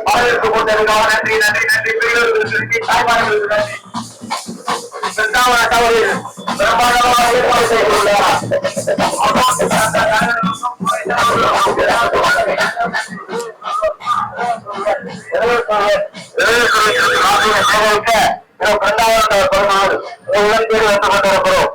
வரவேற்பு கொண்டிருக்காக நன்றி நன்றி நன்றி பெரியவர்களுக்கு தாய்மார்களுக்கு நன்றி. பிரம்மாண்டமாக ஏற்பாடு செய்துள்ளார். வந்து கொண்டிருக்கிறோம்.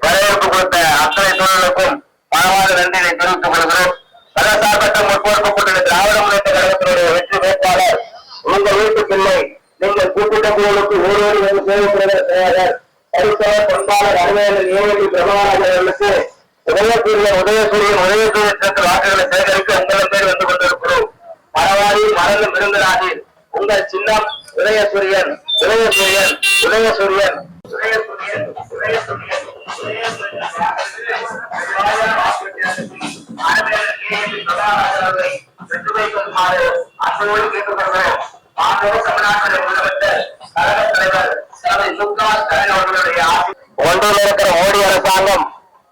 வரவேற்பு கொடுத்த அத்தனை தொழிலுக்கும் பணமாக நன்றியை தெரிவித்துக் கொள்கிறோம். மதசார்பற்ற முற்போக்கு கூட்டணி திராவிட முன்னேற்ற கழகத்தினுடைய வெற்றி வேட்பாளர் உங்கள் வீட்டு பிள்ளை, நீங்கள் கூப்பிட்ட குழுவுக்கு ஓரோடு வந்து சேவைப்படுகிற செயலர் பரிசவர் பண்பாளர் அறிவியல் ஏழு பிரபலராஜ் அவர்களுக்கு உதயசூரியன் சேர்த்து வாக்குகளை சேகரிக்க உங்களிடம் பேர் வந்து கொண்டிருக்கிறோம். மரவாரி மறந்து மிருந்தராஜி உங்கள் சின்னம் உதயசூரியன் உதயசூரியன் உதயசூரியன் உதயசூரியன் உதயசூரியன் அன்போடு கேட்டுக்கொள்கிறோம். தமிழ்நாட்டில் முதலமைச்சர் கழக தலைவர் அவர்களுடைய ஒன்றில் இருக்கிற மோடி அரசாங்கம்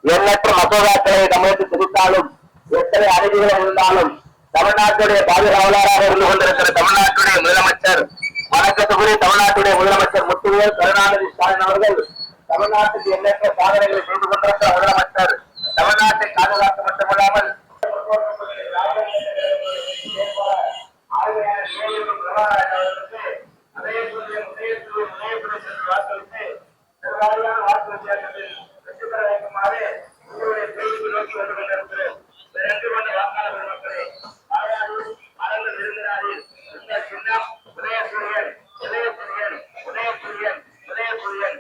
எண்ணற்ற மசோதாக்களை தமிழகத்து திரித்தாலும் எத்தனை அறிவிகள் இருந்தாலும் தமிழ்நாட்டுடைய பாதுகாவலராக இருந்து கொண்டிருக்கிற தமிழ்நாட்டுடைய முதலமைச்சர் வணக்கத்துக்குரிய தமிழ்நாட்டுடைய முதலமைச்சர் முத்துவேல் கருணாநிதி ஸ்டாலின் அவர்கள் தமிழ்நாட்டுக்கு எண்ணற்ற சாதனைகளை செய்து கொண்டிருக்கிற முதலமைச்சர் தமிழ்நாட்டை பாதுகாக்க மட்டுமல்லாமல் வாக்கு வித்தியாசத்தில் வெற்றி பெற வைக்குமாறு உங்களுடைய பேருக்கு நோக்கி வந்து கொண்டிருக்கிறேன். வாக்காளர் பெருமக்களே, மறந்து விருந்தினாரில் இந்த சின்னம் உதயசூரியன் உதயசூரியன் உதயசூரியன் உதயசூரியன்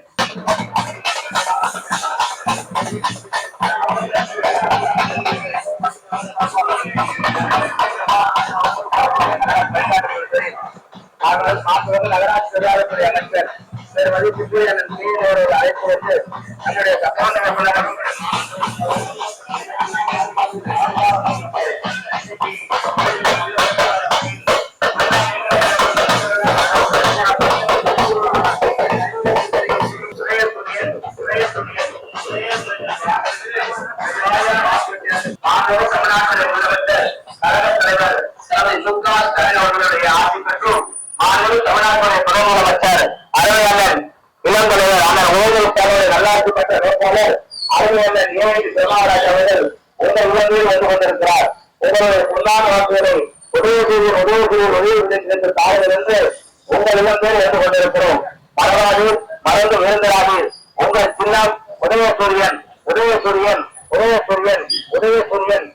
நகராட்சி தொழிலாளர்துறை அமைச்சர் திரு மதிப்புக்கு எனது மீது அழைப்பு வந்து நம்முடைய சட்டமன்ற தமிழ்நாட்டில் முதலமைச்சர் கழக தலைவர் அவர்களுடைய ஆட்சி பெற்றும் தமிழ்நாட்டுடைய துணை முதலமைச்சர் அறிவியலன் இளம் தலைவர் ஆனால் உதவி நல்லாட்சி பெற்ற வேட்பாளர் அறிவியலன் ஏழு பிரமாராஜ் அவர்கள் உங்கள் உலகில் வந்து கொண்டிருக்கிறார். உங்களுடைய பொன்னான வாக்குகளை உதவி தாழ்விலிருந்து உங்கள் இளம்பேர் வந்து கொண்டிருக்கிறோம். பரவாது மறந்து விருந்தராகி உங்கள் சின்னம் உதயசூரியன் உதயசூரியன் உதயசூரியன் உதயசூரியன்